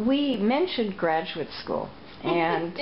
we mentioned graduate school, and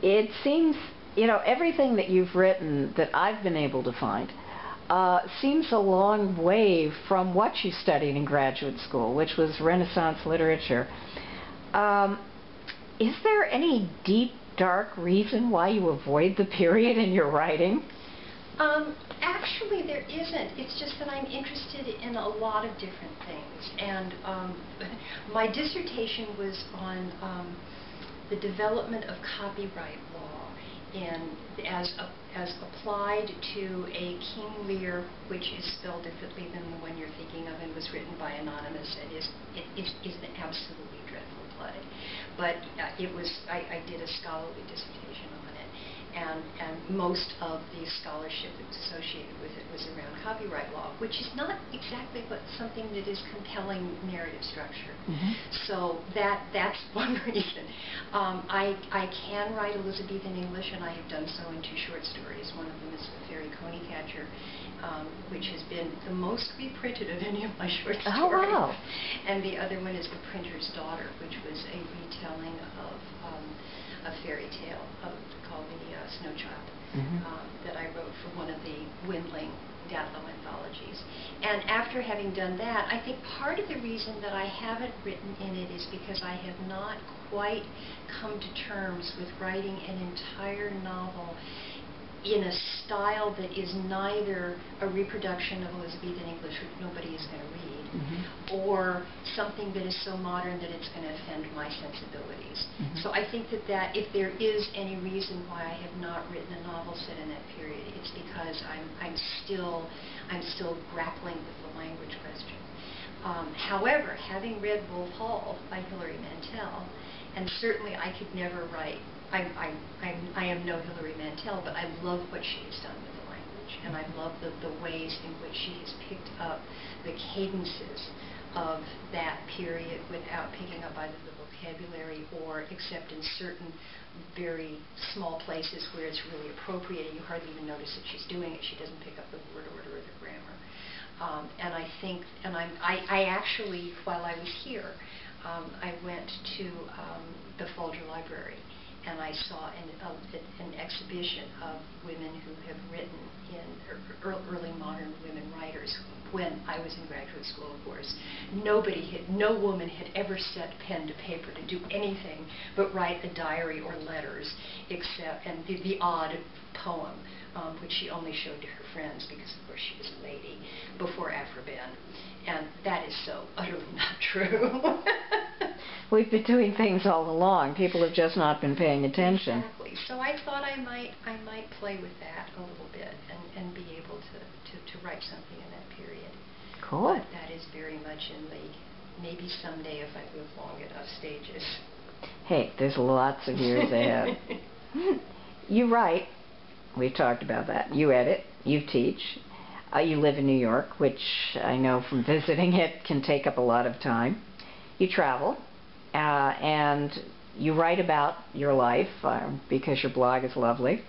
it seems, everything that you've written that I've been able to find seems a long way from what you studied in graduate school, which was Renaissance literature. Is there any deep, dark reason why you avoid the period in your writing? Actually, there isn't. It's just that I'm interested in a lot of different things. And my dissertation was on the development of copyright law and as applied to a King Lear, which is spelled differently than the one you're thinking of and was written by Anonymous, and is an absolutely dreadful play. But I did a scholarly dissertation on it. And most of the scholarship that was associated with it was around copyright law, which is not exactly something that is compelling narrative structure. Mm-hmm. So that's one reason. I can write Elizabethan English, and I have done so in 2 short stories. One of them is The Fairy Coneycatcher, which has been the most reprinted of any of my short stories. Oh, wow. And the other one is The Printer's Daughter, which was a retelling of a fairy tale called the Snow Child, mm-hmm. that I wrote for one of the Windling Datlow anthologies. And after having done that, I think part of the reason that I haven't written in it is because I have not quite come to terms with writing an entire novel in a style that is neither a reproduction of Elizabethan English, which nobody is going to read, mm-hmm. or something that is so modern that it's going to offend my sensibilities. Mm-hmm. So I think that if there is any reason why I have not written a novel set in that period, it's because I'm still grappling with the language question. However, having read Wolf Hall by Hilary Mantel, and certainly I could never write. I am no Hilary Mantel, but I love what she has done with the language, and I love the ways in which she has picked up the cadences of that period without picking up either the vocabulary or except in certain very small places where it's really appropriate and you hardly even notice that she's doing it. She doesn't pick up the word order or the grammar. And I think, and I actually, while I was here, I went to the Folger Library, and I saw an exhibition of women who have written in early modern women writers. When I was in graduate school, of course, no woman had ever set pen to paper to do anything but write a diary or letters, and the odd poem, which she only showed to her friends because, of course, she was a lady, before Afro-Ben. And that is so utterly not true. We've been doing things all along. People have just not been paying attention. Exactly. So I thought I might play with that a little bit and be able to write something in that period. Cool. But that is very much in the maybe someday if I live long enough stages. Hey, there's lots of years ahead. You write. We've talked about that. You edit. You teach. You live in New York, which I know from visiting it can take up a lot of time. You travel. And you write about your life because your blog is lovely.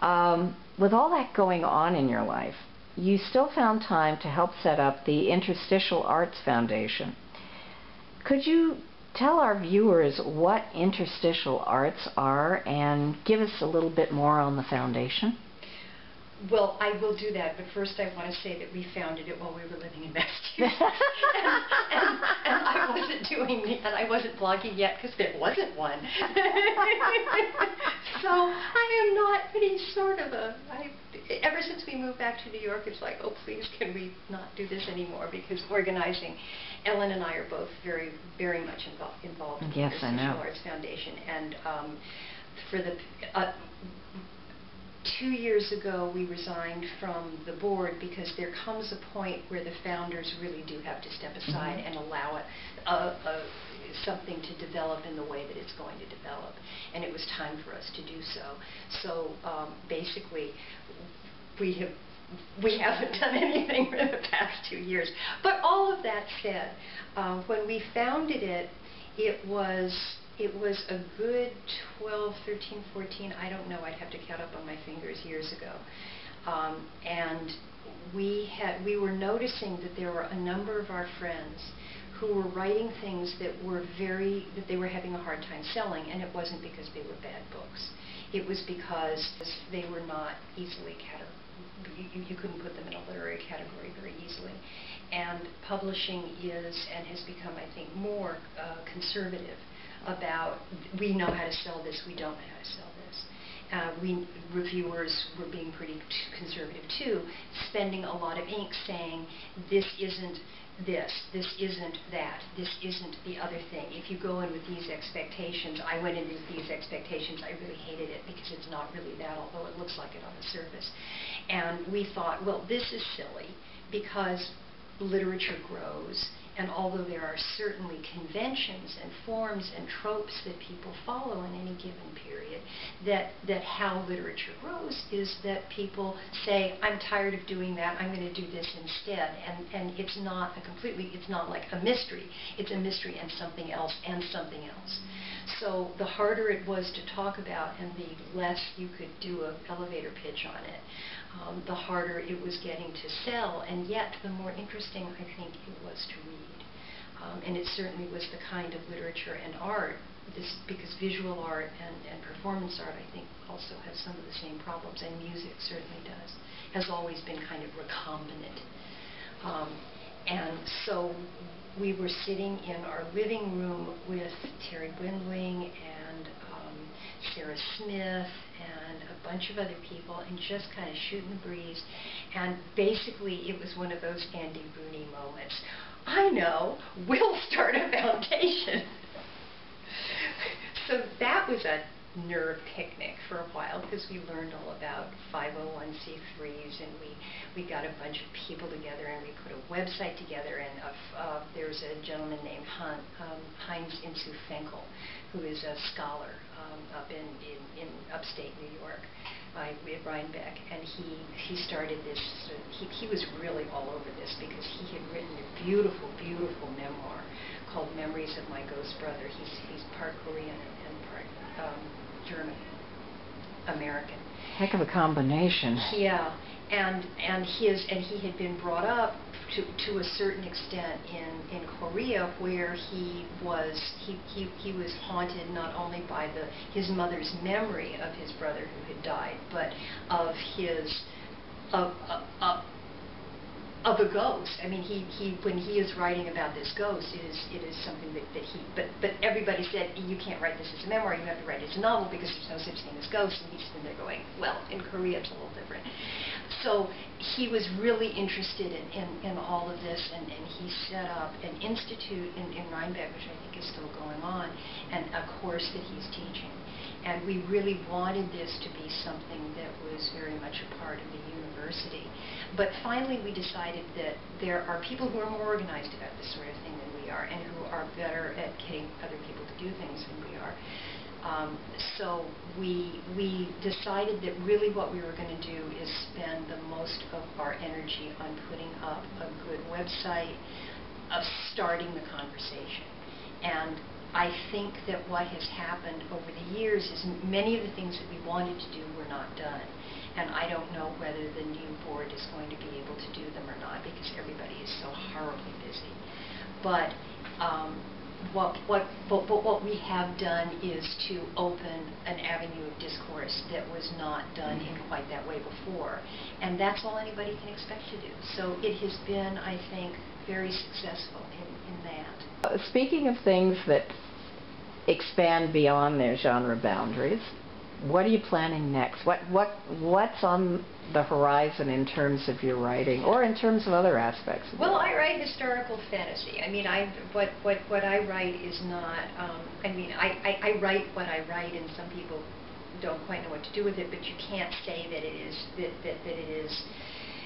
With all that going on in your life, you still found time to help set up the Interstitial Arts Foundation. Could you tell our viewers what Interstitial Arts are and give us a little bit more on the foundation? Well, I will do that, but first I want to say that we founded it while we were living in Massachusetts. and I wasn't and I wasn't blogging yet because there wasn't one. So I am not any sort of ever since we moved back to New York, it's like, oh, please, can we not do this anymore? Because organizing, Ellen and I are both very, very much involved in the Interstitial Arts Foundation. And for the 2 years ago, we resigned from the board because there comes a point where the founders really do have to step aside and allow something to develop in the way that it's going to develop. And it was time for us to do so. So basically, we haven't done anything for the past 2 years. But all of that said, when we founded it, it was a good 12, 13, 14, I don't know, I'd have to count up on my fingers, years ago. And we were noticing that there were a number of our friends who were writing things that they were having a hard time selling, and it wasn't because they were bad books. It was because they were not easily you couldn't put them in a literary category very easily. And publishing is and has become, I think, more conservative about, we know how to sell this, we don't know how to sell this. Reviewers were being pretty conservative too, spending a lot of ink saying, this isn't this isn't that, this isn't the other thing. If you go in with these expectations, I went in with these expectations, I really hated it because it's not really that, although it looks like it on the surface. And we thought, well, this is silly because literature grows, and although there are certainly conventions and forms and tropes that people follow in any given period, that how literature grows is that people say, I'm tired of doing that, I'm going to do this instead. And it's not it's not like a mystery. It's a mystery and something else and something else. So the harder it was to talk about and the less you could do an elevator pitch on it, the harder it was getting to sell, and yet the more interesting I think it was to read. And it certainly was the kind of literature and art, because visual art and performance art, I think, also has some of the same problems, and music certainly does, has always been kind of recombinant. And so we were sitting in our living room with Terry Windling and Sarah Smith and a bunch of other people, and just kind of shooting the breeze. And basically it was one of those Andy Rooney moments. I know, we'll start a foundation. So that was a nerve picnic for a while, because we learned all about 501c3s, and we got a bunch of people together, and we put a website together, and there's a gentleman named Heinz Insu-Fenkel, who is a scholar up in upstate New York, with Rhinebeck, and he started this, he was really all over this, because he had written a beautiful, beautiful memoir called Memories of My Ghost Brother. He's part Korean and part German American. Heck of a combination. Yeah, and he had been brought up to a certain extent in Korea, where he was haunted not only by his mother's memory of his brother who had died, but of of a ghost. I mean, when he is writing about this ghost, it is something but everybody said, you can't write this as a memoir, you have to write it as a novel, because there's no such thing as ghosts. And he's sitting there going, well, in Korea it's a little different. So he was really interested in all of this, and he set up an institute in Rhinebeck, which I think is still going on, and a course that he's teaching. And we really wanted this to be something that was very much a part of the university. But finally we decided that there are people who are more organized about this sort of thing than we are, and who are better at getting other people to do things than we are. So we decided that really what we were going to do is spend the most of our energy on putting up a good website, of starting the conversation. And I think that what has happened over the years is many of the things that we wanted to do were not done. And I don't know whether the new board is going to be able to do them or not, because everybody is so horribly busy. But what we have done is to open an avenue of discourse that was not done in quite that way before. And that's all anybody can expect to do. So it has been, I think, very successful in that. Speaking of things that expand beyond their genre boundaries, what are you planning next? What's on the horizon in terms of your writing, or in terms of other aspects of Well, I write historical fantasy. I mean, what I write is not. I mean, I write what I write, and some people don't quite know what to do with it. But you can't say that it is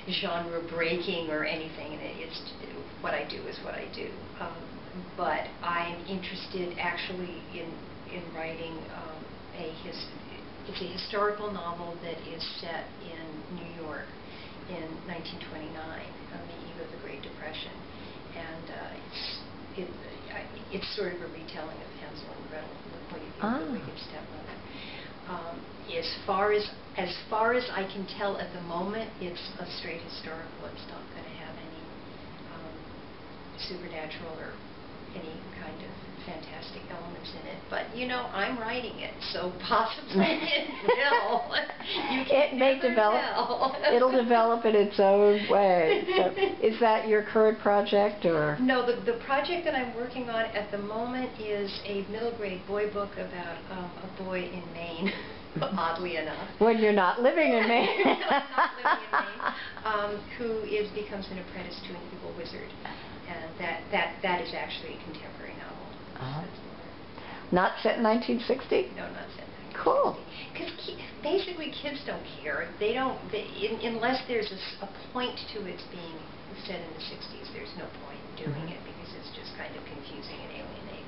genre breaking or anything. And it's what I do is what I do. But I'm interested actually in writing it's a historical novel that is set in New York in 1929, on the eve of the Great Depression, and it's sort of a retelling of Hansel and Gretel from the point of view of the wicked stepmother. As far as I can tell at the moment, it's a straight historical. It's not going to have any supernatural or any kind of fantastic elements in it. But, you know, I'm writing it, so possibly it will. You It may never develop. tell. It'll develop in its own way. So, is that your current project, or? No, the project that I'm working on at the moment is a middle grade boy book about a boy in Maine, oddly enough. When you're not living in Maine. Not living in Maine, who becomes an apprentice to an evil wizard. And that is actually a contemporary novel. Uh-huh. Not set in 1960? No, not set in 1960. Cool. Because basically kids don't care. They don't, unless there's a point to its being set in the 60s, there's no point in doing it because it's just kind of confusing and alienating.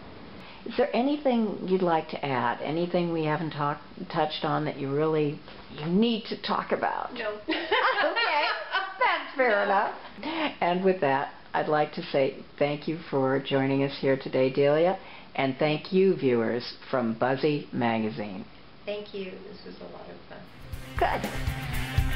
Is there anything you'd like to add? Anything we haven't touched on that you need to talk about? No. Okay, that's fair enough. And with that, I'd like to say thank you for joining us here today, Delia, and thank you, viewers, from Buzzy Magazine. Thank you. This was a lot of fun. Good.